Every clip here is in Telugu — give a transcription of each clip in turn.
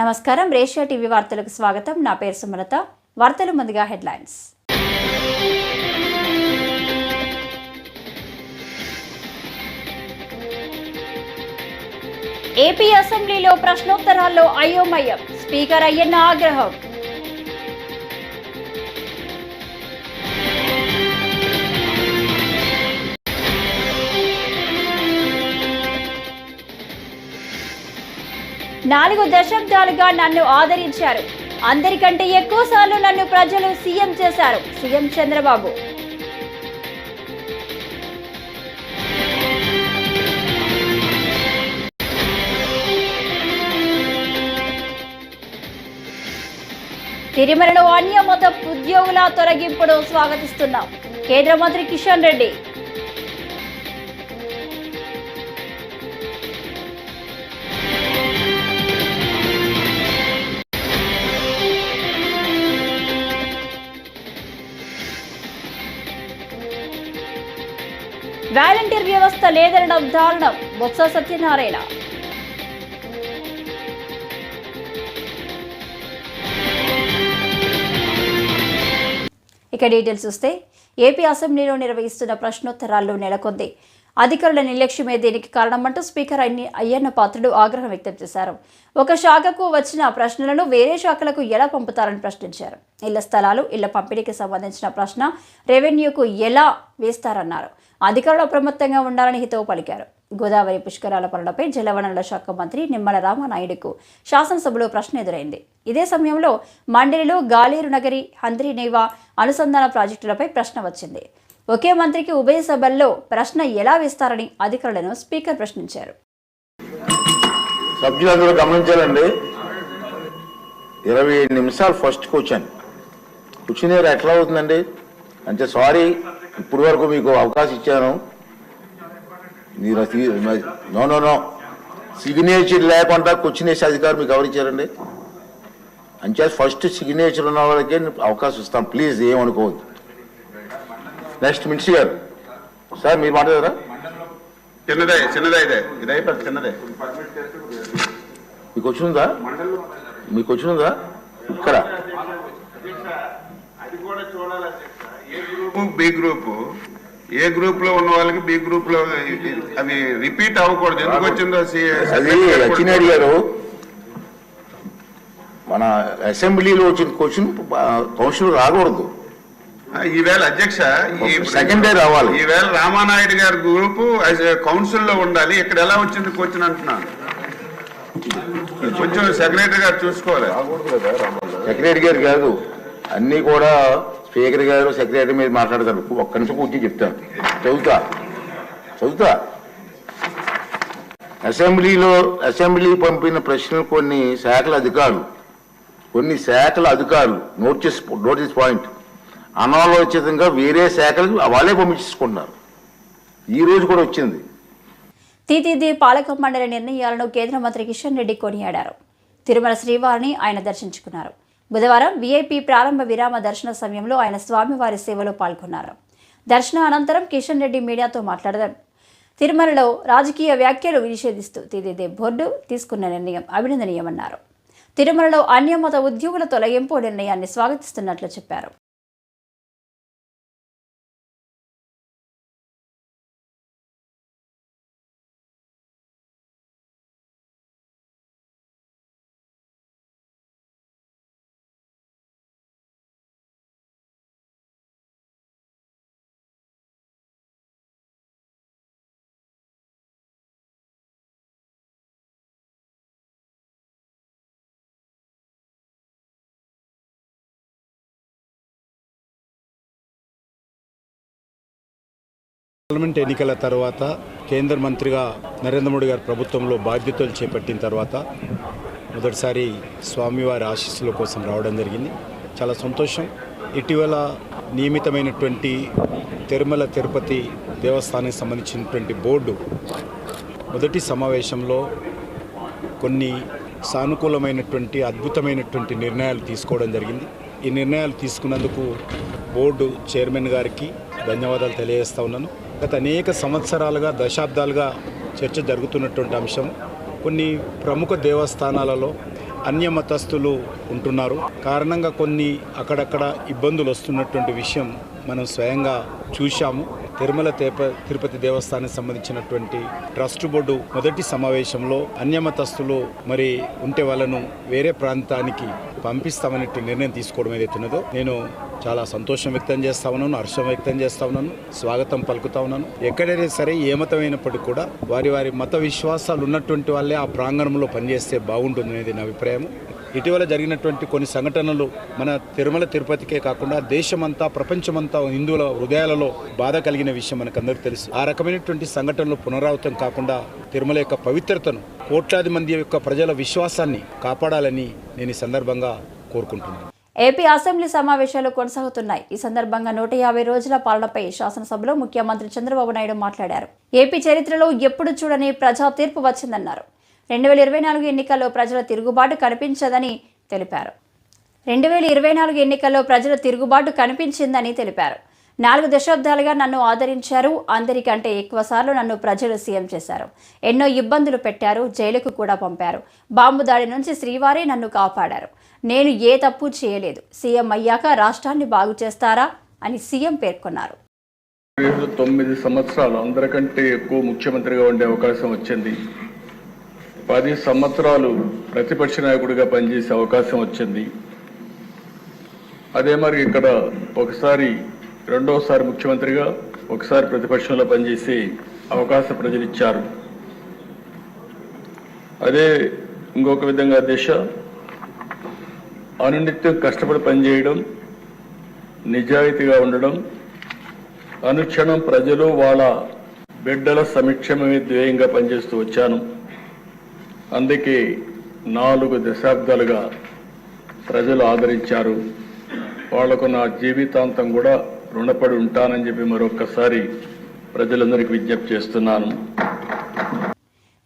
నమస్కారం రేషియా టీవీ వార్తలకు స్వాగతం. నా పేరు సుమలత. వార్తలు ముందుగా హెడ్లైన్స్. ఏపీ అసెంబ్లీలో ప్రశ్నోత్తరాల్లో అయోమయం. స్పీకర్ అయ్యన్న ఆగ్రహం. నాలుగు దశాబ్దాలుగా నన్ను ఆదరించారు. అందరికంటే ఎక్కువ సార్లు నన్ను ప్రజలు సీఎం చేశారు. సీఎం చంద్రబాబు. తిరుమలలో అన్యమత ఉద్యోగుల తొలగింపును స్వాగతిస్తున్నాం. కేంద్ర మంత్రి కిషన్ రెడ్డి. వాలంటీర్ వ్యవస్థ లేదనడం దారుణం. బొత్స సత్యనారాయణ. ఇక డీటెయిల్స్ చూస్తే ఏపీ అసెంబ్లీలో నిర్వహిస్తున్న ప్రశ్నోత్తరాల్లో నెలకొంది. అధికారుల నిర్లక్ష్యమే దీనికి కారణమంటూ స్పీకర్ అయ్యన్న పాత్రుడు ఆగ్రహం వ్యక్తం చేశారు. ఒక శాఖకు వచ్చిన ప్రశ్నలను వేరే శాఖలకు ఎలా పంపుతారని ప్రశ్నించారు. ఇళ్ల స్థలాలు, ఇళ్ల పంపిణీకి సంబంధించిన ప్రశ్న రెవెన్యూకు ఎలా వేస్తారన్నారు. అధికారులు అప్రమత్తంగా ఉండాలని హితవు పలికారు. గోదావరి పుష్కరాల పనులపై జలవనరుల శాఖ మంత్రి నిమ్మల రామానాయుడుకు శాసనసభలో ప్రశ్న ఎదురైంది. ఇదే సమయంలో మండలిలో గాలేరు నగరి, హంద్రీనేవా అనుసంధాన ప్రాజెక్టులపై ప్రశ్న వచ్చింది. ఒకే మంత్రికి ఉభయ సభల్లో ప్రశ్న ఎలా వేస్తారని అధికారులను స్పీకర్ ప్రశ్నించారు. సభ్యులందరూ గమనించాలండి. 27 నిమిషాలు ఫస్ట్ కూర్చొని ఎట్లా అవుతుందండి అంటే సారీ, ఇప్పుడు వరకు మీకు అవకాశం ఇచ్చాను. మీరు నో సిగ్నేచర్ లేకుండా క్వశ్చన్ వేసే అధికారం మీకు ఎవరు ఇచ్చారండి? అంటే ఫస్ట్ సిగ్నేచర్ ఉన్న వాళ్ళకే అవకాశం ఇస్తాం. ప్లీజ్ ఏమనుకోవద్దు. నెక్స్ట్ మినిస్టర్ గారు. సార్ మీరు మాట్లాడారా? చిన్నదే ఇది అయిపోతుంది. చిన్నదే మీకు వచ్చిందా? ఇక్కడ బి గ్రూప్, ఏ గ్రూప్ లో ఉన్న వాళ్ళకి బి గ్రూప్ లో అవి రిపీట్ అవ్వకూడదు. ఎందుకు వచ్చిందో అది అచ్చినాయుడు గారు మన అసెంబ్లీలో వచ్చిన క్వశ్చన్ కౌన్సిల్ రాకూడదు. ఈవేళ అధ్యక్ష సెకండ్ డే రావాలి. ఈవేళ రామానాయుడు గారి గ్రూప్ కౌన్సిల్ లో ఉండాలి. ఇక్కడ ఎలా వచ్చింది క్వశ్చన్ అంటున్నాను. కొంచెం సెక్రటరీ గారు చూసుకోవాలి. సెక్రటరీ గారు కాదు, అన్ని కూడా స్పీకర్ గారు సెక్రటరీ మీద మాట్లాడతారు. ఒక్క నిమిషం కూర్చొని చెప్తాను. చదువుతా. అసెంబ్లీ పంపిన ప్రశ్నలు కొన్ని శాఖల అధికారులు నోటీస్ పాయింట్ అనాలోచితంగా వేరే శాఖలకు వాళ్ళే పంపించుకుంటున్నారు. ఈ రోజు కూడా వచ్చింది. టీటీడీ పాలక మండలి నిర్ణయాలను కేంద్ర మంత్రి కిషన్ రెడ్డి కొనియాడారు. తిరుమల శ్రీవారిని ఆయన దర్శించుకున్నారు. బుధవారం వీఐపీ ప్రారంభ విరామ దర్శన సమయంలో ఆయన స్వామివారి సేవలో పాల్గొన్నారు. దర్శన అనంతరం కిషన్ రెడ్డి మీడియాతో మాట్లాడారు. తిరుమలలో రాజకీయ వ్యాఖ్యలు నిషేధిస్తూ టీటీడీ బోర్డు తీసుకున్న నిర్ణయం అభినందనీయమన్నారు. తిరుమలలో అన్యమత ఉద్యోగుల తొలగింపు నిర్ణయాన్ని స్వాగతిస్తున్నట్లు చెప్పారు. పార్లమెంట్ ఎన్నికల తర్వాత కేంద్ర మంత్రిగా నరేంద్ర మోడీ గారి ప్రభుత్వంలో బాధ్యతలు చేపట్టిన తర్వాత మొదటిసారి స్వామివారి ఆశీస్సుల కోసం రావడం జరిగింది. చాలా సంతోషం. ఇటీవల నియమితమైనటువంటి తిరుమల తిరుపతి దేవస్థానానికి సంబంధించినటువంటి బోర్డు మొదటి సమావేశంలో కొన్ని సానుకూలమైనటువంటి అద్భుతమైనటువంటి నిర్ణయాలు తీసుకోవడం జరిగింది. ఈ నిర్ణయాలు తీసుకున్నందుకు బోర్డు చైర్మన్ గారికి ధన్యవాదాలు తెలియజేస్తా ఉన్నాను. గత అనేక సంవత్సరాలుగా దశాబ్దాలుగా చర్చ జరుగుతున్నటువంటి అంశం. కొన్ని ప్రముఖ దేవస్థానాలలో అన్య మతస్థులు ఉంటున్నారు. కారణంగా కొన్ని అక్కడక్కడ ఇబ్బందులు వస్తున్నటువంటి విషయం మనం స్వయంగా చూశాము. తిరుమల తిరుపతి దేవస్థానానికి సంబంధించినటువంటి ట్రస్ట్ బోర్డు మొదటి సమావేశంలో అన్యమతస్థులు మరి ఉంటే వాళ్ళను వేరే ప్రాంతానికి పంపిస్తామనే నిర్ణయం తీసుకోవడం ఏదైతే ఉన్నదో నేను చాలా సంతోషం వ్యక్తం చేస్తా ఉన్నాను, హర్షం వ్యక్తం చేస్తా ఉన్నాను, స్వాగతం పలుకుతా ఉన్నాను. ఎక్కడైనా సరే ఏ మతమైనప్పటికీ కూడా వారి వారి మత విశ్వాసాలు ఉన్నటువంటి వాళ్ళే ఆ ప్రాంగణంలో పనిచేస్తే బాగుంటుంది అనేది నా అభిప్రాయం. ఇటీవల జరిగినటువంటి కొన్ని సంఘటనలు మన తిరుమల తిరుపతికే కాకుండా దేశమంతా ప్రపంచమంతా హిందువుల హృదయాలలో బాధ కలిగిన విషయం మనకందరికీ తెలుసు. ఆ రకమైనటువంటి సంఘటనలు పునరావృతం కాకుండా తిరుమల యొక్క పవిత్రతను, కోట్లాది మంది యొక్క ప్రజల విశ్వాసాన్ని కాపాడాలని నేను ఈ సందర్భంగా కోరుకుంటున్నాను. ఏపీ అసెంబ్లీ సమావేశాలు కొనసాగుతున్నాయి. ఈ సందర్భంగా 150 రోజుల పాలనపై శాసనసభలో ముఖ్యమంత్రి చంద్రబాబు నాయుడు మాట్లాడారు. ఏపీ చరిత్రలో ఎప్పుడు చూడని ప్రజా తీర్పు వచ్చిందన్నారు. 2024 ఎన్నికల్లో ప్రజల తిరుగుబాటు కనిపించదని తెలిపారు. 2024 ఎన్నికల్లో ప్రజల తిరుగుబాటు కనిపించిందని తెలిపారు. 4 దశాబ్దాలుగా నన్ను ఆదరించారు. అందరికంటే ఎక్కువసార్లు నన్ను ప్రజలు సీఎం చేశారు. ఎన్నో ఇబ్బందులు పెట్టారు. జైలుకు కూడా పంపారు. బాంబు దాడి నుంచి శ్రీవారే నన్ను కాపాడారు. నేను ఏ తప్పు చేయలేదు. సీఎం అయ్యాక రాష్ట్రాన్ని బాగు చేస్తారా అని సీఎం పేర్కొన్నారు. 9 సంవత్సరాలు అందరికంటే ఎక్కువ ముఖ్యమంత్రిగా ఉండే అవకాశం వచ్చింది. 10 సంవత్సరాలు ప్రతిపక్ష నాయకుడిగా పనిచేసే అవకాశం వచ్చింది. అదే మరి ఇక్కడ ఒకసారి రెండోసారి ముఖ్యమంత్రిగా, ఒకసారి ప్రతిపక్షంలో పనిచేసే అవకాశం ప్రజలు ఇచ్చారు. అదే ఇంకొక విధంగా దిశ అనునిత్యం కష్టపడి పనిచేయడం, నిజాయితీగా ఉండడం, అనుక్షణం ప్రజలు వాళ్ళ బిడ్డల సంక్షేమమే ధ్యేయంగా పనిచేస్తూ వచ్చాను. అందుకే 4 దశాబ్దాలుగా ప్రజలు ఆదరించారు. వాళ్లకు నా జీవితాంతం కూడా రుణపడి ఉంటానని చెప్పి మరొక్కసారి ప్రజలందరికీ విజ్ఞప్తి చేస్తున్నాను.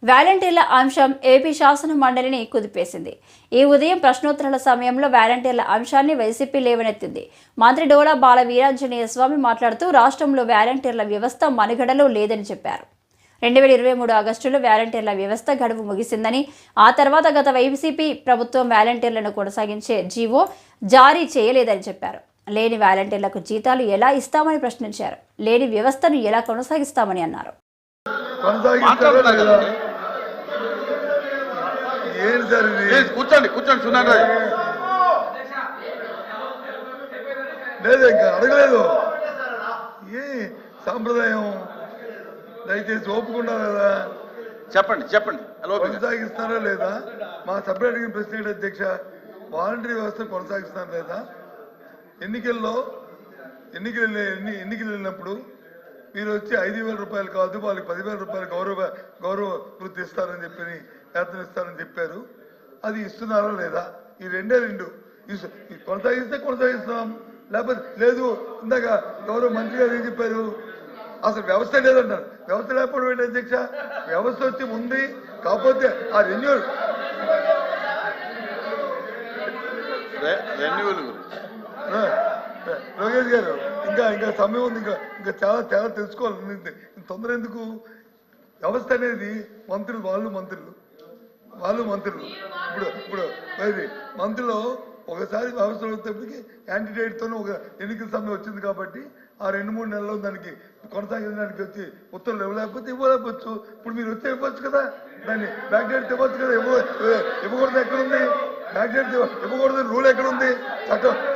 వాలంటీర్ల అంశం ఏపీ శాసన మండలిని కుదిపేసింది. ఈ ఉదయం ప్రశ్నోత్తరాల సమయంలో వాలంటీర్ల అంశాన్ని వైసీపీ లేవనెత్తింది. మంత్రి డోలా బాల వీరాంజనేయ స్వామి మాట్లాడుతూ రాష్ట్రంలో వాలంటీర్ల వ్యవస్థ మనుగడలో లేదని చెప్పారు. 2023 ఆగస్టులో వాలంటీర్ల వ్యవస్థ గడువు ముగిసిందని, ఆ తర్వాత గత వైసీపీ ప్రభుత్వం వాలంటీర్లను కొనసాగించే జీవో జారీ చేయలేదని చెప్పారు. లేని వాలంటీర్లకు జీతాలు ఎలా ఇస్తామని ప్రశ్నించారు. లేని వ్యవస్థను ఎలా కొనసాగిస్తామని అన్నారు. కూర్చోండి సున్నారావు. లేదు ఇంకా అడగలేదు. ఏ సాంప్రదాయం దయచేసి ఒప్పుకున్నారు కదా, చెప్పండి కొనసాగిస్తారా లేదా? మా సపరేట్ అడిగిన ప్రశ్న ఏంటి అధ్యక్ష, వాలంటరీ వ్యవస్థ కొనసాగిస్తారా లేదా? ఎన్నికలు వెళ్ళినప్పుడు మీరు వచ్చి 5,000 రూపాయలు కాదు వాళ్ళకి 10,000 రూపాయలు గౌరవ వృత్తి ఇస్తారని చెప్పి వేతనం ఇస్తారని చెప్పారు. అది ఇస్తున్నారా లేదా? ఈ రెండే కొనసాగిస్తే కొనసాగిస్తున్నాం, లేకపోతే లేదు. ఇందాక గౌరవ మంత్రి గారు ఏం చెప్పారు, అసలు వ్యవస్థ లేదంటారు. వ్యవస్థ లేకపోవడం ఏంటి అధ్యక్ష? వ్యవస్థ వచ్చి ఉంది, కాకపోతే ఆ రెన్యూవల్ లోకేష్ గారు ఇంకా సమయం ఉంది, ఇంకా చాలా తెలుసుకోవాలి. తొందర ఎందుకు? వ్యవస్థ అనేది మంత్రులు వాళ్ళు మంత్రులు ఇప్పుడు మంత్రులు ఒకసారి వ్యవస్థ వచ్చేప్పటికి యాంటీడేట్తోనే ఒక ఎన్నికల సమయం వచ్చింది కాబట్టి ఆ 2-3 నెలల్లో దానికి కొనసాగించడానికి వచ్చి ఉత్తర్వులు ఇవ్వలేకపోతే ఇవ్వలేకపోవచ్చు. ఇప్పుడు మీరు వచ్చి ఇవ్వచ్చు కదా, దాన్ని బ్యాక్ డేట్ ఇవ్వచ్చు కదా. ఇవ్వకూడదు ఎక్కడుంది? బ్యాక్ డేట్ ఇవ్వకూడదు రూల్ ఎక్కడుంది?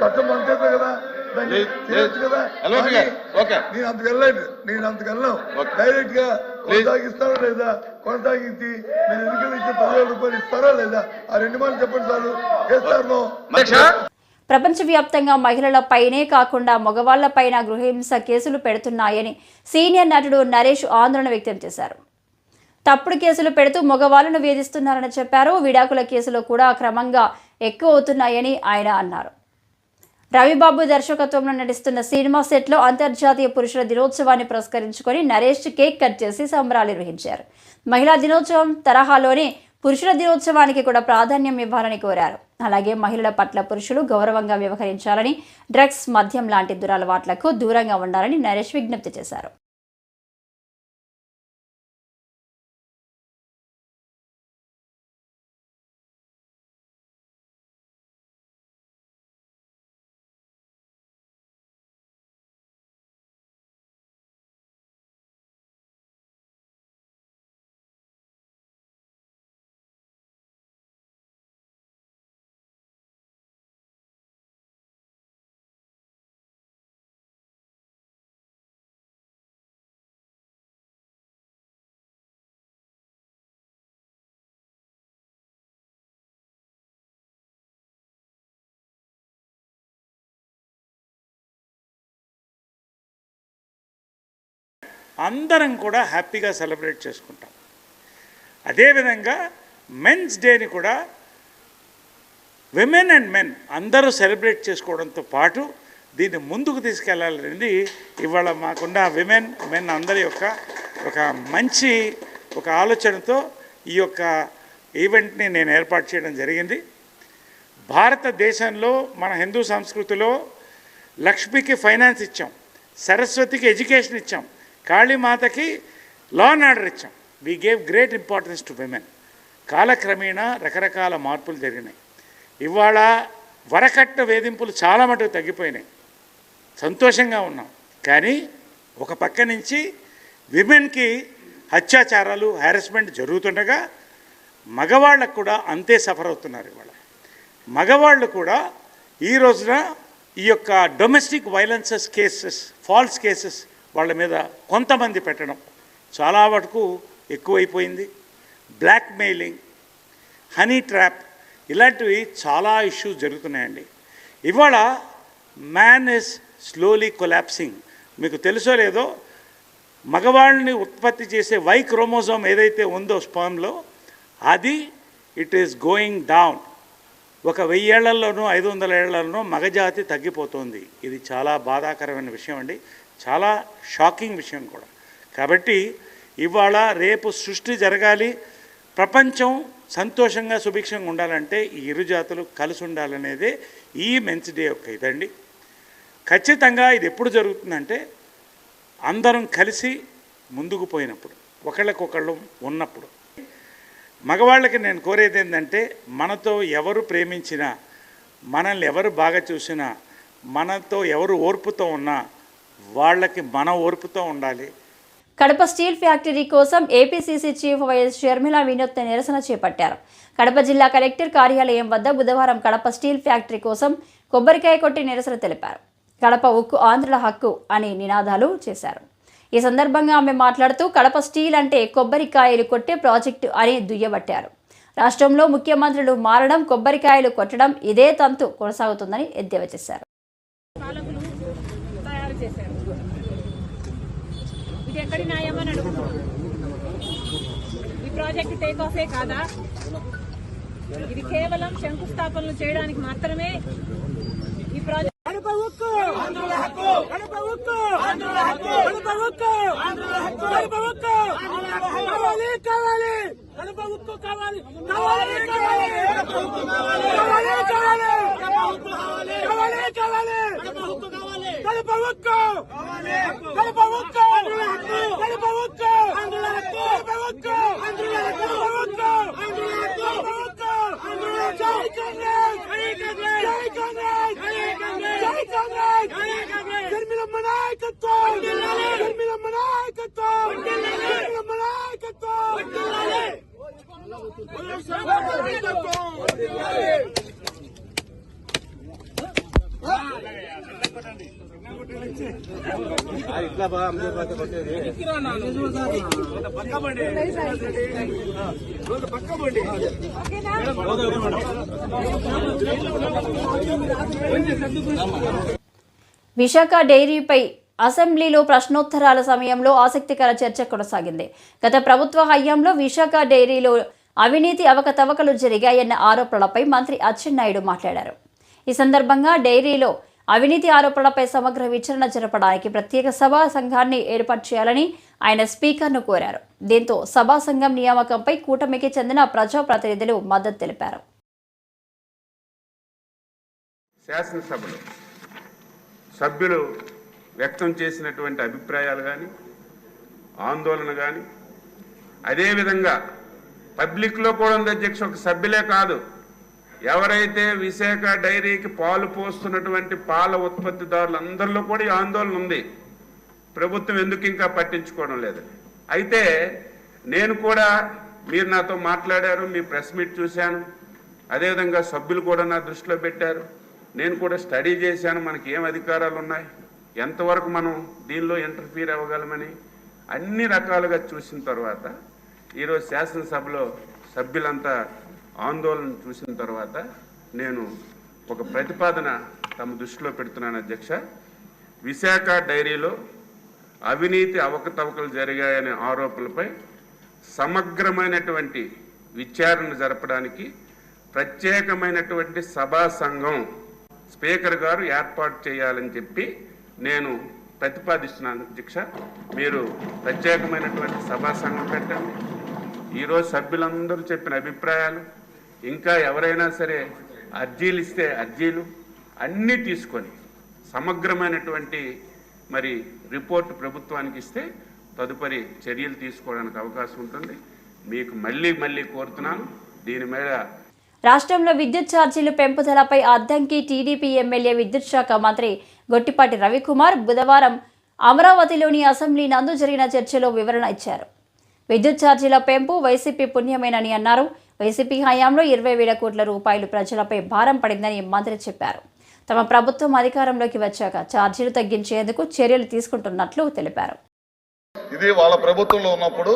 చట్టం అంతేదా కదా, దాన్ని చేయొచ్చు కదా. నేను అంతకు వెళ్ళను. డైరెక్ట్ గా కొనసాగిస్తారా లేదా? కొనసాగించి మీరు ఎన్నికలు ఇచ్చే 10,000 రూపాయలు ఇస్తారా లేదా? ఆ 2 మాటలు చెప్పండి చాలు. చేస్తాను. ప్రపంచవ్యాప్తంగా మహిళలపైనే కాకుండా మగవాళ్లపైన గృహహింస కేసులు పెడుతున్నాయని సీనియర్ నటుడు నరేష్ ఆందోళన వ్యక్తం చేశారు. తప్పుడు కేసులు పెడుతూ మగవాళ్లను వేధిస్తున్నారని చెప్పారు. విడాకుల కేసులు కూడా క్రమంగా ఎక్కువ అవుతున్నాయని ఆయన అన్నారు. రవిబాబు దర్శకత్వంలో నటిస్తున్న సినిమా సెట్లో అంతర్జాతీయ పురుషుల దినోత్సవాన్ని పురస్కరించుకొని నరేష్ కేక్ కట్ చేసి సంబరాలు నిర్వహించారు. మహిళా దినోత్సవం తరహాలోనే పురుషుల దినోత్సవానికి కూడా ప్రాధాన్యం ఇవ్వాలని కోరారు. అలాగే మహిళల పట్ల పురుషులు గౌరవంగా వ్యవహరించాలని, డ్రగ్స్, మద్యం లాంటి దురలవాట్లకు దూరంగా ఉండాలని నరేష్ విజ్ఞప్తి చేశారు. అందరం కూడా హ్యాపీగా సెలబ్రేట్ చేసుకుంటాం. అదేవిధంగా మెన్స్ డేని కూడా విమెన్ అండ్ మెన్ అందరూ సెలబ్రేట్ చేసుకోవడంతో పాటు దీన్ని ముందుకు తీసుకెళ్లాలనేది ఇవాళ మాకున్న విమెన్ మెన్ అందరి యొక్క ఒక మంచి ఒక ఆలోచనతో ఈ యొక్క ఈవెంట్ని నేను ఏర్పాటు చేయడం జరిగింది. భారతదేశంలో మన హిందూ సంస్కృతిలో లక్ష్మికి ఫైనాన్స్ ఇచ్చాం, సరస్వతికి ఎడ్యుకేషన్ ఇచ్చాం, కాళీమాతకి లా అండ్ ఆర్డర్ ఇచ్చాం. We gave great importance to women. కాలక్రమేణా రకరకాల మార్పులు జరిగినాయి. ఇవాళ వరకట్న వేధింపులు చాలా మటుకు తగ్గిపోయినాయి, సంతోషంగా ఉన్నాం. కానీ ఒక పక్క నుంచి విమెన్కి అత్యాచారాలు హ్యారస్మెంట్ జరుగుతుండగా మగవాళ్ళకు కూడా అంతే సఫర్ అవుతున్నారు. ఇవాళ మగవాళ్ళు కూడా ఈ రోజున ఈ యొక్క domestic violences cases, false cases వాళ్ళ మీద కొంతమంది పెట్టడం చాలా వరకు ఎక్కువైపోయింది. బ్లాక్మెయిలింగ్, హనీ ట్రాప్ ఇలాంటివి చాలా ఇష్యూస్ జరుగుతున్నాయండి. ఇవాళ మ్యాన్ ఇస్ స్లోలీ కొలాప్సింగ్. మీకు తెలుసో లేదో, మగవాళ్ళని ఉత్పత్తి చేసే వై క్రోమోజోమ్ ఏదైతే ఉందో స్పర్మ్లో, అది ఇట్ ఈస్ గోయింగ్ డౌన్. ఒక 1000 ఏళ్లలోనూ 500 ఏళ్లలోనూ మగజాతి తగ్గిపోతుంది. ఇది చాలా బాధాకరమైన విషయం అండి, చాలా షాకింగ్ విషయం కూడా. కాబట్టి ఇవాళ రేపు సృష్టి జరగాలి, ప్రపంచం సంతోషంగా సుభిక్షంగా ఉండాలంటే ఈ ఇరు జాతులు కలిసి ఉండాలనేదే ఈ మెన్స్ డే యొక్క ఇదండి. ఖచ్చితంగా ఇది ఎప్పుడు జరుగుతుందంటే అందరం కలిసి ముందుకు పోయినప్పుడు, ఒకళ్ళకొకళ్ళు ఉన్నప్పుడు. మగవాళ్ళకి నేను కోరేది ఏంటంటే, మనతో ఎవరు ప్రేమించినా, మనల్ని ఎవరు బాగా చూసినా, మనతో ఎవరు ఓర్పుతో ఉన్నా వాళ్ళకి మన ఓర్పుతో ఉండాలి. కడప స్టీల్ ఫ్యాక్టరీ కోసం ఏపీసీసీ చీఫ్ వైఎస్ షర్మిల వినూత్న నిరసన చేపట్టారు. కడప జిల్లా కలెక్టర్ కార్యాలయం వద్ద బుధవారం కడప స్టీల్ ఫ్యాక్టరీ కోసం కొబ్బరికాయ కొట్టి నిరసన తెలిపారు. కడప ఉక్కు ఆంధ్రుల హక్కు అని నినాదాలు చేశారు. ఈ సందర్భంగా ఆమె మాట్లాడుతూ కడప స్టీల్ అంటే కొబ్బరికాయలు కొట్టే ప్రాజెక్టు అని దుయ్యబట్టారు. రాష్ట్రంలో ముఖ్యమంత్రులు మారడం, కొబ్బరికాయలు కొట్టడం ఇదే తంతు కొనసాగుతుందని ఎద్దేవా చేశారు. ఇది ఎక్కడి న్యాయమని అడుగుతున్నాం. ఈ ప్రాజెక్టు టేక్ ఆఫే కాదా? ఇది కేవలం శంకుస్థాపనలు చేయడానికి మాత్రమే ఈ ప్రాజెక్ట్. విశాఖ డైరీపై అసెంబ్లీలో ప్రశ్నోత్తరాల సమయంలో ఆసక్తికర చర్చ కొనసాగింది. గత ప్రభుత్వ హయాంలో విశాఖ డైరీలో అవినీతి అవకతవకలు జరిగాయన్న ఆరోపణలపై మంత్రి అచ్చెన్నాయుడు మాట్లాడారు. ఈ సందర్భంగా డైరీలో అవినీతి ఆరోపణలపై సమగ్ర విచారణ జరపడానికి ప్రత్యేక సభా సంఘాన్ని ఏర్పాటు చేయాలని ఆయన స్పీకర్ను కోరారు. దీంతో సభా సంఘం నియామకంపై కూటమికి చెందిన ప్రజాప్రతినిధులు మద్దతు తెలిపారు. శాసనసభలో సభ్యులు వ్యక్తం చేసినటువంటి అభిప్రాయాలు కానీ, ఆందోళన కానీ, అదేవిధంగా పబ్లిక్లో కూడా ఉంది అధ్యక్ష, ఒక సభ్యులే కాదు, ఎవరైతే విశాఖ డైరీకి పాలు పోస్తున్నటువంటి పాల ఉత్పత్తిదారులందరిలో కూడా ఈ ఆందోళన ఉంది. ప్రభుత్వం ఎందుకు ఇంకా పట్టించుకోవడం లేదు. అయితే నేను కూడా, మీరు నాతో మాట్లాడారు, మీ ప్రెస్ మీట్ చూశాను, అదేవిధంగా సభ్యులు కూడా నా దృష్టిలో పెట్టారు. నేను కూడా స్టడీ చేశాను, మనకి ఏం అధికారాలు ఉన్నాయి, ఎంతవరకు మనం దీనిలో ఇంటర్ఫీర్ అవ్వగలమని అన్ని రకాలుగా చూసిన తర్వాత ఈరోజు శాసనసభలో సభ్యులంతా ఆందోళన చూసిన తర్వాత నేను ఒక ప్రతిపాదన తమ దృష్టిలో పెడుతున్నాను అధ్యక్ష. విశాఖ డైరీలో అవినీతి అవకతవకలు జరిగాయనే ఆరోపణలపై సమగ్రమైనటువంటి విచారణ జరపడానికి ప్రత్యేకమైనటువంటి సభా సంఘం స్పీకర్ గారు ఏర్పాటు చేయాలని చెప్పి నేను ప్రతిపాదిస్తున్నాను. అధ్యక్ష, మీరు ప్రత్యేకమైనటువంటి సభా సంఘం పెట్టండి. ఈరోజు సభ్యులందరూ చెప్పిన అభిప్రాయాలు, ఇంకా ఎవరైనా సరే అర్జీలు ఇస్తే అర్జీలు అన్నీ తీసుకొని సమగ్రమైనటువంటి మరి రిపోర్ట్ ప్రభుత్వానికి ఇస్తే తదుపరి చర్యలు తీసుకోవడానికి అవకాశం ఉంటుంది. మీకు మళ్ళీ కోరుతున్నాను దీని మీద. రాష్ట్రంలో విద్యుత్ ఛార్జీలు పెంపుదలపై అద్దంకి టీడీపీ ఎమ్మెల్యే విద్యుత్ శాఖ మంత్రి గొట్టిపాటి రవికుమార్ బుధవారం అమరావతిలోని అసెంబ్లీ నందు జరిగిన చర్చలో వివరణ ఇచ్చారు. విద్యుత్ ఛార్జీల పెంపు వైసీపీ పుణ్యమేనని అన్నారు. వైసీపీ హయాంలో 20,000 కోట్ల రూపాయలు ప్రజలపై భారం పడిందని మంత్రి చెప్పారు. తమ ప్రభుత్వం అధికారంలోకి వచ్చాక ఛార్జీలు తగ్గించేందుకు చర్యలు తీసుకుంటున్నట్లు తెలిపారు. ఇది వాళ్ళ ప్రభుత్వంలో ఉన్నప్పుడు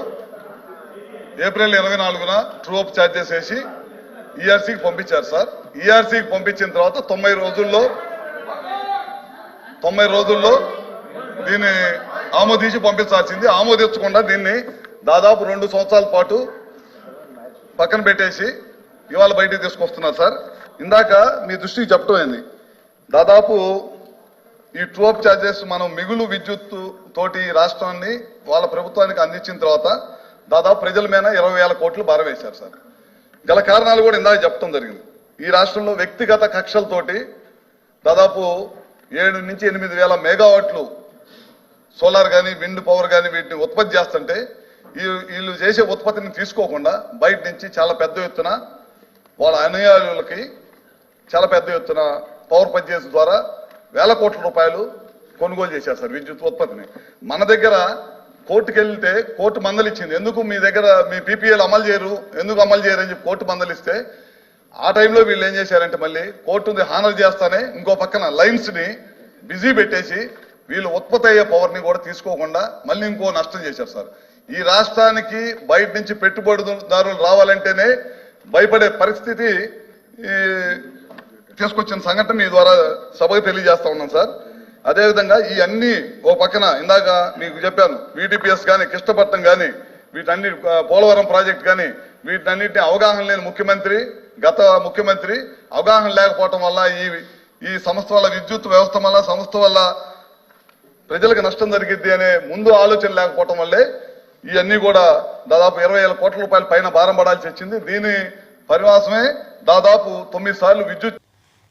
ఏప్రిల్ 24న ట్రూ అప్ ఛార్జెస్ వేసి ఈఆర్సీకి పంపించారు సార్. ఈఆర్సీకి పంపించిన తర్వాత 90 రోజుల్లో దీన్ని ఆమోదించి పంపించాల్సింది. ఆమోదించకుండా దీన్ని దాదాపు 2 సంవత్సరాల పాటు పక్కన పెట్టేసి ఇవాళ బయటికి తీసుకొస్తున్నారు సార్. ఇందాక మీ దృష్టికి చెప్పటమైంది, దాదాపు ఈ ట్రూ అప్ ఛార్జెస్ మనం మిగులు విద్యుత్ తోటి రాష్ట్రాన్ని వాళ్ళ ప్రభుత్వానికి అందించిన తర్వాత దాదాపు ప్రజల మీద 20,000 కోట్లు భారం వేశారు సార్. గల కారణాలు కూడా ఇందాక చెప్పడం జరిగింది. ఈ రాష్ట్రంలో వ్యక్తిగత కక్షలతోటి దాదాపు 7 నుంచి 8,000 మెగావాట్లు సోలార్ కానీ విండ్ పవర్ కానీ వీటిని ఉత్పత్తి చేస్తుంటే వీళ్ళు చేసే ఉత్పత్తిని తీసుకోకుండా బయట నుంచి చాలా పెద్ద ఎత్తున వాళ్ళ అనుయాయులకి చాలా పెద్ద ఎత్తున పవర్ పర్చేస్ ద్వారా 1,000 కోట్ల రూపాయలు కొనుగోలు చేశారు సార్ విద్యుత్ ఉత్పత్తిని. మన దగ్గర కోర్టుకు వెళ్తే కోర్టు మందలిచ్చింది, ఎందుకు మీ దగ్గర మీ పీపీఏలు అమలు చేయరు, ఎందుకు అమలు చేయరు అని చెప్పి కోర్టు మందలిస్తే ఆ టైంలో వీళ్ళు ఏం చేశారంటే మళ్ళీ కోర్టుని హానర్ చేస్తానే ఇంకో పక్కన లైన్స్ ని బిజీ పెట్టేసి వీళ్ళు ఉత్పత్తి అయ్యే పవర్ ని కూడా తీసుకోకుండా మళ్ళీ ఇంకో నష్టం చేశారు సార్. ఈ రాష్ట్రానికి బయట నుంచి పెట్టుబడిదారులు రావాలంటేనే భయపడే పరిస్థితి తీసుకొచ్చిన సంఘటన మీ ద్వారా సభకు తెలియజేస్తా ఉన్నాం సార్. అదేవిధంగా ఈ అన్ని ఓ పక్కన ఇందాక మీకు చెప్పాను, వీటీపీఎస్ కానీ కృష్ణపట్నం కానీ వీటన్ని పోలవరం ప్రాజెక్ట్ కానీ వీటన్నిటిని అవగాహన లేని ముఖ్యమంత్రి, గత ముఖ్యమంత్రి అవగాహన లేకపోవటం వల్ల ఈ సంస్థ వల్ల విద్యుత్ వ్యవస్థ వల్ల సంస్థ వల్ల ప్రజలకు నష్టం జరిగిద్ది అనే ముందు ఆలోచన లేకపోవటం వల్లే ఇవన్నీ కూడా దాదాపు 20,000 కోట్ల రూపాయల పైన భారం పడాల్సి వచ్చింది. దీని పరివాసమే దాదాపు 9 సార్లు విద్యుత్.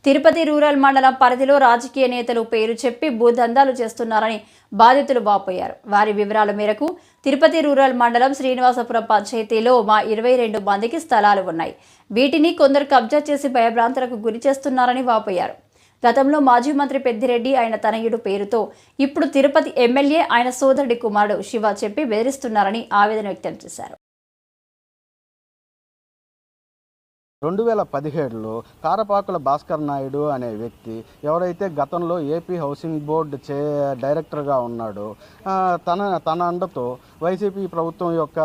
తిరుపతి రూరల్ మండలం పరిధిలో రాజకీయ నేతలు పేరు చెప్పి భూదందాలు చేస్తున్నారని బాధితులు వాపోయారు. వారి వివరాల మేరకు తిరుపతి రూరల్ మండలం శ్రీనివాసపురం పంచాయతీలో మా 22 మందికి స్థలాలు ఉన్నాయి. వీటిని కొందరు కబ్జా చేసి భయభ్రాంతులకు గురి చేస్తున్నారని వాపోయారు. గతంలో మాజీ మంత్రి పెద్దిరెడ్డి ఆయన తనయుడు పేరుతో ఇప్పుడు తిరుపతి ఎమ్మెల్యే ఆయన సోదరుడి కుమారుడు శివ చెప్పి బెదిరిస్తున్నారని ఆవేదన వ్యక్తం చేశారు. 2017లో కారపాకుల భాస్కర్ నాయుడు అనే వ్యక్తి ఎవరైతే గతంలో ఏపీ హౌసింగ్ బోర్డు డైరెక్టర్గా ఉన్నాడో తన అండతో వైసీపీ ప్రభుత్వం యొక్క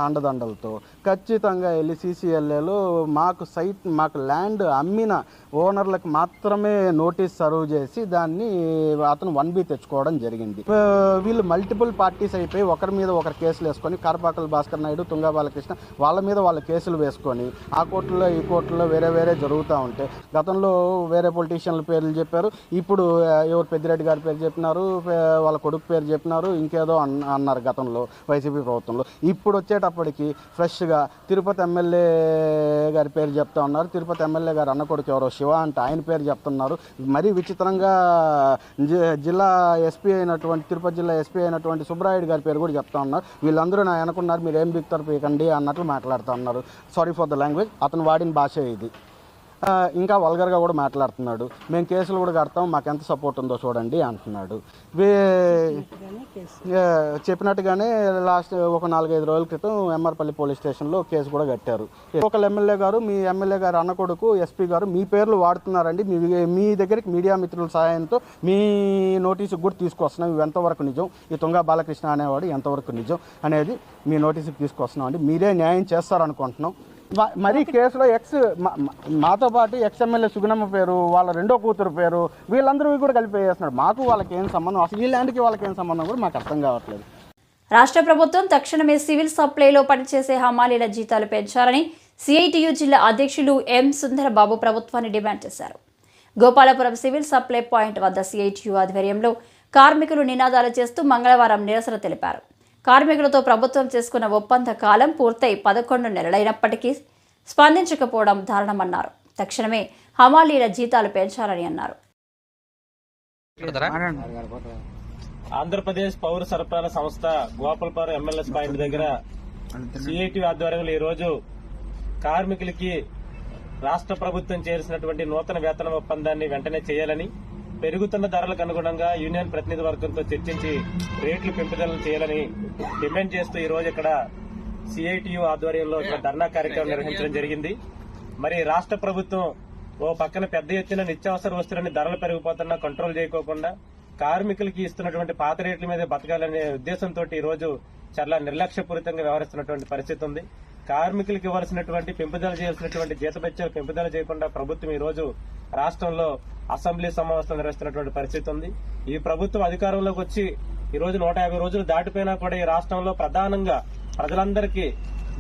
అండదండలతో ఖచ్చితంగా వెళ్ళి CCLAలో మాకు ల్యాండ్ అమ్మిన ఓనర్లకు మాత్రమే నోటీస్ సర్వ్ చేసి దాన్ని అతను 1B తెచ్చుకోవడం జరిగింది. వీళ్ళు మల్టిపుల్ పార్టీస్ అయిపోయి ఒకరి మీద ఒకరు కేసులు వేసుకొని కారపాకుల భాస్కర్ నాయుడు, తుంగా బాలకృష్ణ వాళ్ళ మీద వాళ్ళ కేసులు వేసుకొని ఆ కోర్టులో ఈ కోర్టులో వేరే జరుగుతూ ఉంటే గతంలో వేరే పొలిటీషియన్ల పేర్లు చెప్పారు. ఇప్పుడు ఎవరు పెద్దిరెడ్డి గారి పేరు చెప్పినారు, వాళ్ళ కొడుకు పేరు చెప్పినారు, ఇంకేదో అన్నారు గతంలో వైసీపీ ప్రభుత్వంలో. ఇప్పుడు వచ్చేటప్పటికి ఫ్రెష్గా తిరుపతి ఎమ్మెల్యే గారి పేరు చెప్తా ఉన్నారు. తిరుపతి ఎమ్మెల్యే గారు అన్న కొడుకు ఎవరో శివ అంటే ఆయన పేరు చెప్తున్నారు. మరీ విచిత్రంగా జిల్లా ఎస్పీ అయినటువంటి తిరుపతి జిల్లా ఎస్పీ అయినటువంటి సుబ్రాయుడు గారి పేరు కూడా చెప్తా ఉన్నారు. వీళ్ళందరూ నా అనుకున్నారు మీరు ఏం బిక్తారు పీకండి అన్నట్లు మాట్లాడుతూ ఉన్నారు. Sorry for the language. అతను వాడిన భాష ఇది. ఇంకా వల్గర్గా కూడా మాట్లాడుతున్నాడు. మేము కేసులు కూడా కడతాం, మాకు ఎంత సపోర్ట్ ఉందో చూడండి అంటున్నాడు. చెప్పినట్టుగానే లాస్ట్ ఒక 4-5 రోజుల క్రితం ఎంఆర్పల్లి పోలీస్ స్టేషన్లో కేసు కూడా కట్టారు. ఒక ఎమ్మెల్యే గారు, మీ ఎమ్మెల్యే గారు అన్న కొడుకు ఎస్పీ గారు మీ పేర్లు వాడుతున్నారండి, మీ దగ్గరికి మీడియా మిత్రుల సహాయంతో మీ నోటీసుకు కూడా తీసుకొస్తున్నాం. ఇవి ఎంతవరకు నిజం, ఈ తుంగా బాలకృష్ణ అనేవాడు ఎంతవరకు నిజం అనేది మీ నోటీసుకు తీసుకొస్తున్నాం అండి. మీరే న్యాయం చేస్తారనుకుంటున్నాం. మరి కేసులో మాతో పాటు ఎమ్మెల్యే సుగుణమ్మ పేరు, వాళ్ళ రెండో కూతురు పేరు, వీళ్ళందరూ కూడా కలిపి వేస్తున్నాడు. మాకు వాళ్ళకి ఏం సంబంధం, అసలు ఈ ల్యాండ్కి వాళ్ళకి ఏం సంబంధం కూడా మాకు అర్థం కావట్లేదు. రాష్ట్ర ప్రభుత్వం తక్షణమే సివిల్ సప్లైలో పనిచేసే హమాలీల జీతాలు పెంచాలని సిఐటియు జిల్లా అధ్యక్షులు ఎం సుందరబాబు ప్రభుత్వాన్ని డిమాండ్ చేశారు. గోపాలపురం సివిల్ సప్లై పాయింట్ వద్ద సిఐటియు ఆధ్వర్యంలో కార్మికులు నినాదాలు చేస్తూ మంగళవారం నిరసన తెలిపారు. కార్మికులతో ప్రభుత్వం చేసుకున్న ఒప్పంద కాలం పూర్తయి 11 నెలలైనప్పటికీ స్పందించకపోవడం దారుణమన్నారు. తక్షణమే హమాలీల జీతాలు పెంచాలని అన్నారు. ఆంధ్రప్రదేశ్ పౌర సరఫరాల సంస్థ గోపాలపురం ఎమ్మెల్యేస్ పాయింట్ దగ్గర సిఐటి ఆధ్వర్యంలో ఈ రోజు కార్మికులకి రాష్ట్ర ప్రభుత్వం చేసినటువంటి నూతన వేతన ఒప్పందాన్ని వెంటనే చేయాలని, పెరుగుతున్న ధరలకు అనుగుణంగా యూనియన్ ప్రతినిధి వర్గంతో చర్చించి రేట్లు పెంపుదల చేయాలని డిమాండ్ చేస్తూ ఈ రోజు ఇక్కడ సిఐటియు ఆధ్వర్యంలో ఇక్కడ ధర్నా కార్యక్రమం నిర్వహించడం జరిగింది. మరి రాష్ట్ర ప్రభుత్వం ఓ పక్కన పెద్ద ఎత్తున నిత్యావసర వస్తువులని ధరలు పెరిగిపోతున్నా కంట్రోల్ చేయకోకుండా కార్మికులకి ఇస్తున్నటువంటి పాత రేట్ల మీద బతకాలనే ఉద్దేశంతో ఈ రోజు చాలా నిర్లక్ష్యపూరితంగా వ్యవహరిస్తున్నటువంటి పరిస్థితి ఉంది. కార్మికులకు ఇవ్వాల్సినటువంటి పెంపుదల చేయాల్సినటువంటి జీతభత్యాలు పెంపుదల చేయకుండా ప్రభుత్వం ఈ రోజు రాష్ట్రంలో అసెంబ్లీ సమావేశం నిర్వహిస్తున్నటువంటి పరిస్థితి ఉంది. ఈ ప్రభుత్వం అధికారంలోకి వచ్చి ఈ రోజు 150 రోజులు దాటిపోయినా కూడా ఈ రాష్ట్రంలో ప్రధానంగా ప్రజలందరికీ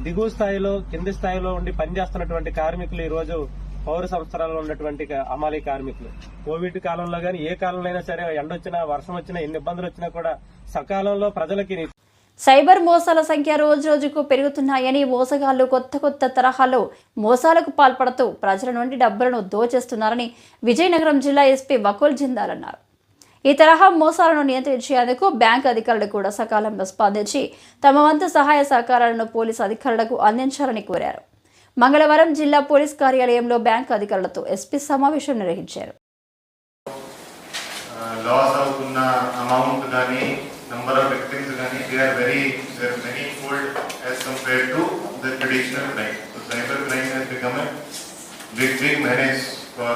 దిగువ స్థాయిలో కింది స్థాయిలో ఉండి పనిచేస్తున్నటువంటి కార్మికులు ఈ రోజు పౌర సంస్థలలో ఉన్నటువంటి హమాలీ కార్మికులు కోవిడ్ కాలంలో గానీ ఏ కాలంలో అయినా సరే ఎండొచ్చినా వర్షం వచ్చినా ఎన్ని ఇబ్బందులు వచ్చినా కూడా సకాలంలో ప్రజలకి. సైబర్ మోసాల సంఖ్య రోజురోజుకు పెరుగుతున్నాయని మోసగాళ్లు కొత్త తరహాలో మోసాలకు పాల్పడుతూ ప్రజల నుండి డబ్బులను దోచేస్తున్నారని విజయనగరం జిల్లా ఎస్పీ వకుల్ జిందాల్ అన్నారు. ఈ తరహా మోసాలను నియంత్రించేందుకు బ్యాంకు అధికారులు కూడా సకాలంలో స్పందించి తమ వంతు సహాయ సహకారాలను పోలీసు అధికారులకు అందించాలని కోరారు. మంగళవారం జిల్లా పోలీస్ కార్యాలయంలో బ్యాంకు అధికారులతో ఎస్పీ సమావేశం నిర్వహించారు. Number of victims they are very fold as compared to the traditional crime. So cyber crime has become a big menace for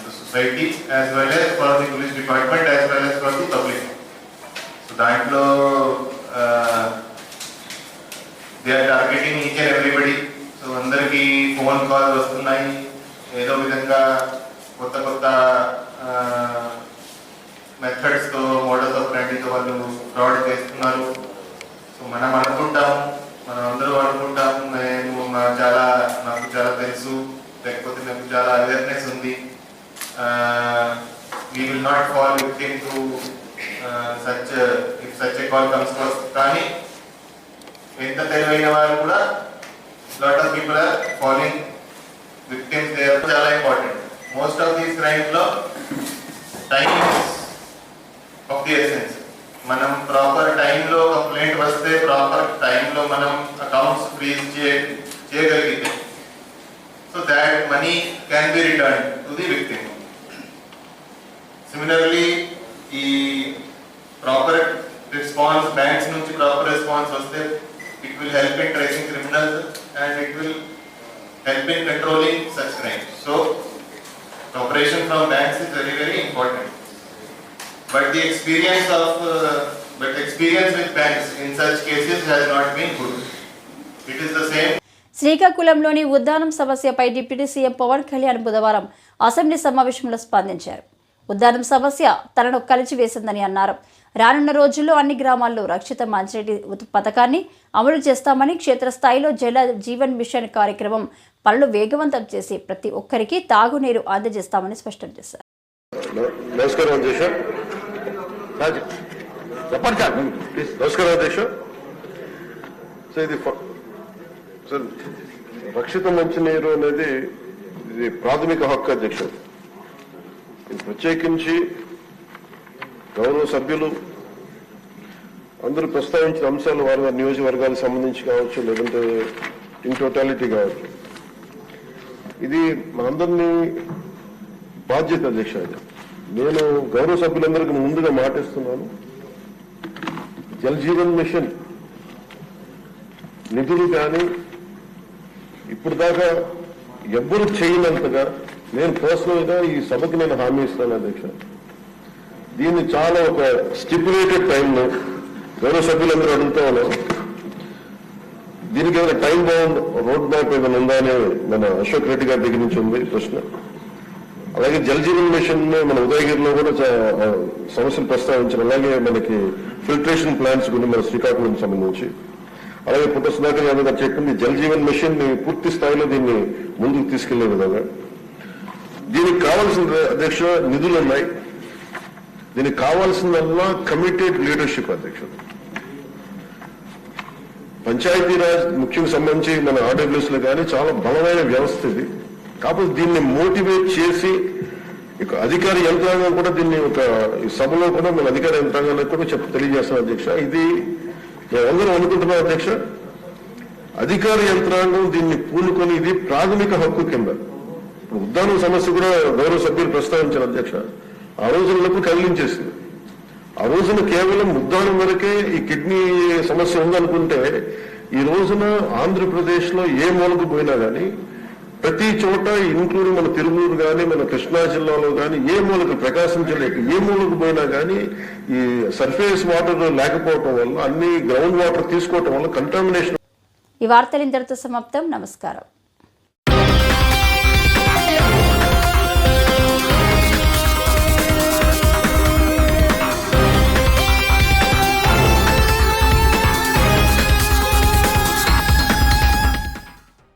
the society as well as for the police department as well as for the public. So that they are targeting each and everybody. So andarki phone calls vastunayi edo vidhanga kotta methods తో మోడల్స్ ఆఫ్ బ్రాండింగ్ వాళ్ళు ఫ్రాడ్ చేస్తున్నారు. సో మనం అందరూ అనుకుంటాము నాకు చాలా తెలుసు, లేకపోతే నాకు చాలా అవేర్నెస్ ఉంది, we will not fall victim to if such a call comes to us. కానీ ఎంత తెలివైన వారు కూడా lot of people are falling victims there. చాలా important. Most of these crimes లో టైం of the essence. మనం ప్రాపర్ టైంలో కంప్లైంట్ వస్తే ప్రాపర్ టైంలో మనం అకౌంట్స్ ఫ్రీజ్ చేయగలిగితే so that money can be return to the victim. Similarly ఈ ప్రాపర్ రెస్పాన్స్ బ్యాంక్స్ నుంచి ప్రాపర్ రెస్పాన్స్ వస్తే it will help in tracing criminals and it will help in controlling such crimes. So cooperation from banks is very important. But the experience with banks in such cases has not been good. It is the same. శ్రీకాకుళంలోని ఉద్దానం సమస్యపై డిప్యూటీ సీఎం పవన్ కళ్యాణ్ బుధవారం అసెంబ్లీ సమావేశంలో స్పందించారు. ఉద్దానం సమస్య తనను కలిచివేసిందని అన్నారు. రానున్న రోజుల్లో అన్ని గ్రామాల్లో రక్షిత మంచినీటి పథకాన్ని అమలు చేస్తామని, క్షేత్రస్థాయిలో జల జీవన్ మిషన్ కార్యక్రమం పనులు వేగవంతం చేసి ప్రతి ఒక్కరికి తాగునీరు అందజేస్తామని స్పష్టం చేశారు. నమస్కారం అధ్యక్ష. నమస్కారం అధ్యక్ష. సార్ రక్షిత మంచినీరు అనేది ఇది ప్రాథమిక హక్కు అధ్యక్ష. ఇది ప్రత్యేకించి గౌరవ సభ్యులు అందరూ ప్రస్తావించిన అంశాలు వారి వారి నియోజకవర్గాలకు సంబంధించి కావచ్చు, లేదంటే ఇన్ టోటాలిటీ కావచ్చు, ఇది మనందరినీ బాధ్యత అధ్యక్ష. నేను గౌరవ సభ్యులందరికీ ముందుగా మాటిస్తున్నాను, జల్ జీవన్ మిషన్ నిధులు కానీ ఇప్పుడు దాకా ఎవ్వరూ చేయనంతగా నేను పర్సనల్ గా ఈ సభకి నేను హామీ ఇస్తాను అధ్యక్ష. దీన్ని చాలా ఒక స్టిపులేటెడ్ టైంలో గౌరవ సభ్యులందరూ అడుగుతా ఉన్నారు. దీనికి ఏమైనా టైం బౌండ్ రోడ్ మ్యాప్ ఏమైనా ఉందా అని మన అశోక్ రెడ్డి గారి దగ్గర నుంచి ఉంది ప్రశ్న. అలాగే జల్ జీవన్ మిషన్ మన ఉదయగిరిలో కూడా సమస్యలు ప్రస్తావించారు. అలాగే మనకి ఫిల్టరేషన్ ప్లాంట్స్ గురించి మన శ్రీకాకుళం సంబంధించి, అలాగే పుట్ట సుధాకర్ యాదవ్ గారు చెప్పింది జల్ జీవన్ మిషన్ ని పూర్తి స్థాయిలో దీన్ని ముందుకు తీసుకెళ్లే విధంగా. దీనికి కావాల్సిన అధ్యక్ష నిధులు ఉన్నాయి. దీనికి కావాల్సిందల్లా కమిటెడ్ లీడర్షిప్ అధ్యక్ష. పంచాయతీరాజ్ ముఖ్యంగా సంబంధించి మన ఆర్డబ్ల్యూఎస్ లో కానీ చాలా బలమైన వ్యవస్థ ఇది. కాకపోతే దీన్ని మోటివేట్ చేసి ఇక అధికార యంత్రాంగం కూడా దీన్ని ఒక ఈ సభలో కూడా మన అధికార యంత్రాంగానికి కూడా తెలియజేస్తాం అధ్యక్ష. ఇది మేమందరం అనుకుంటున్నాం అధ్యక్ష, అధికార యంత్రాంగం దీన్ని పూనుకొని ఇది ప్రాథమిక హక్కు కింద. ఇప్పుడు ఉద్దానం సమస్య కూడా గౌరవ సభ్యులు ప్రస్తావించారు అధ్యక్ష. ఆ రోజులకు కదిలించేసింది. ఆ రోజున కేవలం ఉద్దానం వరకే ఈ కిడ్నీ సమస్య ఉందనుకుంటే ఈ రోజున ఆంధ్రప్రదేశ్ లో ఏ మూలకు పోయినా కానీ ప్రతి చోట ఇంక్లూడింగ్ మన తిరుమూరు కానీ మన కృష్ణా జిల్లాలో కానీ ఏ మూలకు ప్రకాశం జిల్లాకి ఏ మూలకు పోయినా కానీ ఈ సర్ఫేస్ వాటర్ లేకపోవటం వల్ల అన్ని గ్రౌండ్ వాటర్ తీసుకోవటం వల్ల కంటామినేషన్. ఈ వార్తలు ఇంతటితో సమాప్తం. నమస్కారం.